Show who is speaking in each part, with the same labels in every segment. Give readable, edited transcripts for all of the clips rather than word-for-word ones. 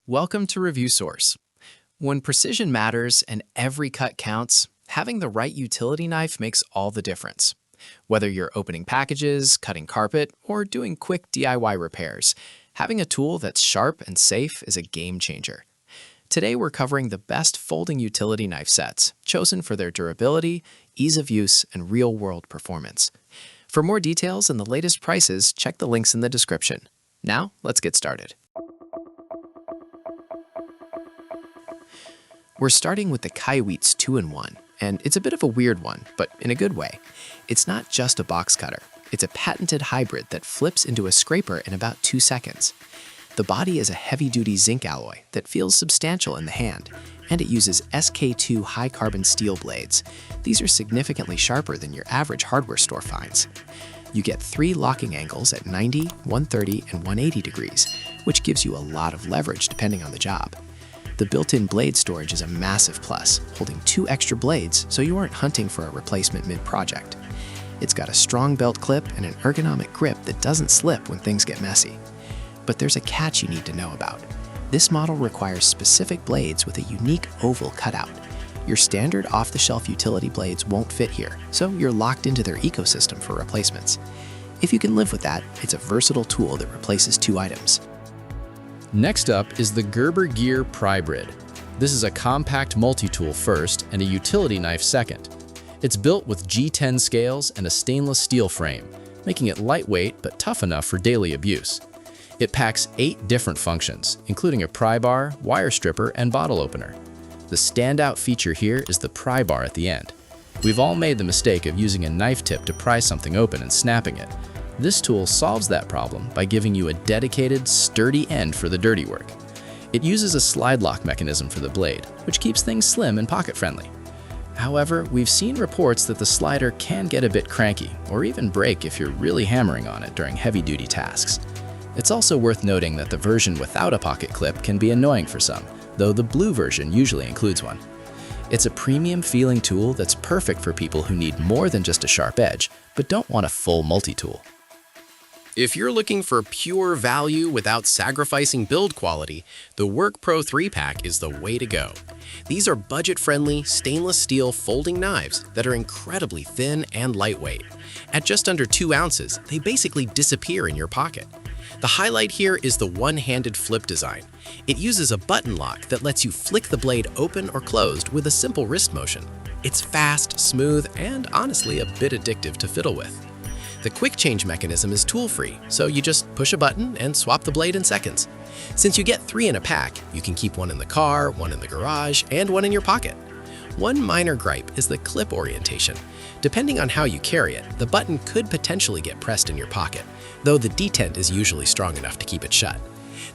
Speaker 1: Welcome to Review Source. When precision matters and every cut counts, having the right utility knife makes all the difference. Whether you're opening packages, cutting carpet, or doing quick DIY repairs, having a tool that's sharp and safe is a game changer. Today we're covering the best folding utility knife sets, chosen for their durability, ease of use, and real-world performance. For more details and the latest prices, check the links in the description. Now, let's get started. We're starting with the KAIWEETS 2-in-1, and it's a bit of a weird one, but in a good way. It's not just a box cutter. It's a patented hybrid that flips into a scraper in about 2 seconds. The body is a heavy-duty zinc alloy that feels substantial in the hand, and it uses SK2 high-carbon steel blades. These are significantly sharper than your average hardware store finds. You get 3 locking angles at 90, 130, and 180 degrees, which gives you a lot of leverage depending on the job. The built-in blade storage is a massive plus, holding 2 extra blades so you aren't hunting for a replacement mid-project. It's got a strong belt clip and an ergonomic grip that doesn't slip when things get messy. But there's a catch you need to know about. This model requires specific blades with a unique oval cutout. Your standard off-the-shelf utility blades won't fit here, so you're locked into their ecosystem for replacements. If you can live with that, it's a versatile tool that replaces 2 items.
Speaker 2: Next up is the Gerber Gear prybrid. This is a compact multi-tool first and a utility knife second. It's built with G10 scales and a stainless steel frame, making it lightweight but tough enough for daily abuse. It packs 8 different functions, including a pry bar, wire stripper, and bottle opener. The standout feature here is the pry bar at the end. We've all made the mistake of using a knife tip to pry something open and snapping it. This tool solves that problem by giving you a dedicated, sturdy end for the dirty work. It uses a slide lock mechanism for the blade, which keeps things slim and pocket-friendly. However, we've seen reports that the slider can get a bit cranky, or even break if you're really hammering on it during heavy-duty tasks. It's also worth noting that the version without a pocket clip can be annoying for some, though the blue version usually includes one. It's a premium-feeling tool that's perfect for people who need more than just a sharp edge, but don't want a full multi-tool.
Speaker 3: If you're looking for pure value without sacrificing build quality, the WORKPRO 3-pack is the way to go. These are budget-friendly, stainless steel folding knives that are incredibly thin and lightweight. At just under 2 ounces, they basically disappear in your pocket. The highlight here is the one-handed flip design. It uses a button lock that lets you flick the blade open or closed with a simple wrist motion. It's fast, smooth, and honestly a bit addictive to fiddle with. The quick change mechanism is tool-free, so you just push a button and swap the blade in seconds. Since you get 3 in a pack, you can keep 1 in the car, 1 in the garage, and 1 in your pocket. One minor gripe is the clip orientation. Depending on how you carry it, the button could potentially get pressed in your pocket, though the detent is usually strong enough to keep it shut.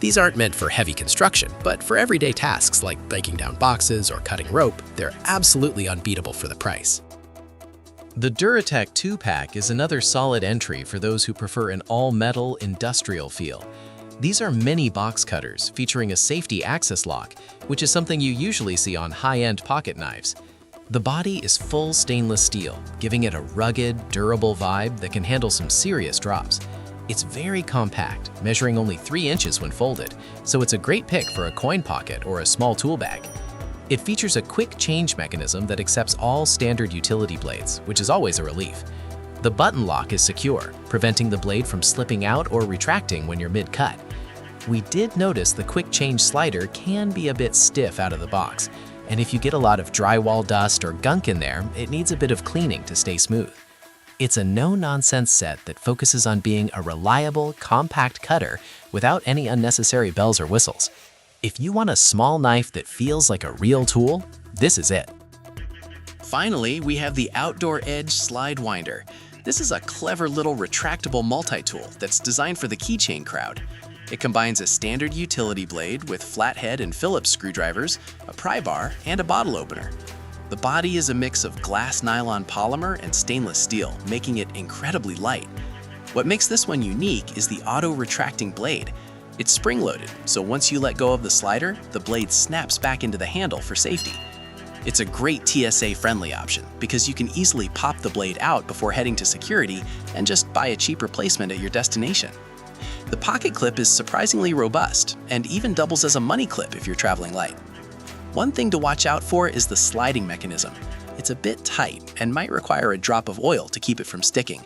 Speaker 3: These aren't meant for heavy construction, but for everyday tasks like breaking down boxes or cutting rope, they're absolutely unbeatable for the price.
Speaker 1: The DURATECH 2-pack is another solid entry for those who prefer an all-metal industrial feel. These are mini box cutters featuring a safety access lock, which is something you usually see on high-end pocket knives. The body is full stainless steel, giving it a rugged, durable vibe that can handle some serious drops. It's very compact, measuring only 3 inches when folded, so it's a great pick for a coin pocket or a small tool bag. It features a quick change mechanism that accepts all standard utility blades, which is always a relief. The button lock is secure, preventing the blade from slipping out or retracting when you're mid-cut. We did notice the quick change slider can be a bit stiff out of the box, and if you get a lot of drywall dust or gunk in there, it needs a bit of cleaning to stay smooth. It's a no-nonsense set that focuses on being a reliable, compact cutter without any unnecessary bells or whistles. If you want a small knife that feels like a real tool, this is it. Finally, we have the Outdoor Edge Slide Winder. This is a clever little retractable multi-tool that's designed for the keychain crowd. It combines a standard utility blade with flathead and Phillips screwdrivers, a pry bar, and a bottle opener. The body is a mix of glass nylon polymer and stainless steel, making it incredibly light. What makes this one unique is the auto-retracting blade. It's spring-loaded, so once you let go of the slider, the blade snaps back into the handle for safety. It's a great TSA-friendly option because you can easily pop the blade out before heading to security and just buy a cheap replacement at your destination.
Speaker 4: The pocket clip is surprisingly robust and even doubles as a money clip if you're traveling light. One thing to watch out for is the sliding mechanism. It's a bit tight and might require a drop of oil to keep it from sticking.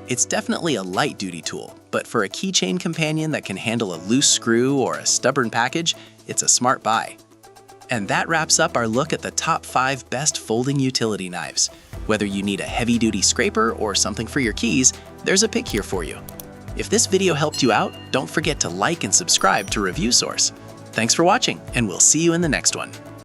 Speaker 4: It's definitely a light-duty tool, but for a keychain companion that can handle a loose screw or a stubborn package, it's a smart buy. And that wraps up our look at the top 5 best folding utility knives. Whether you need a heavy-duty scraper or something for your keys, there's a pick here for you. If this video helped you out, don't forget to like and subscribe to Review Source. Thanks for watching, and we'll see you in the next one.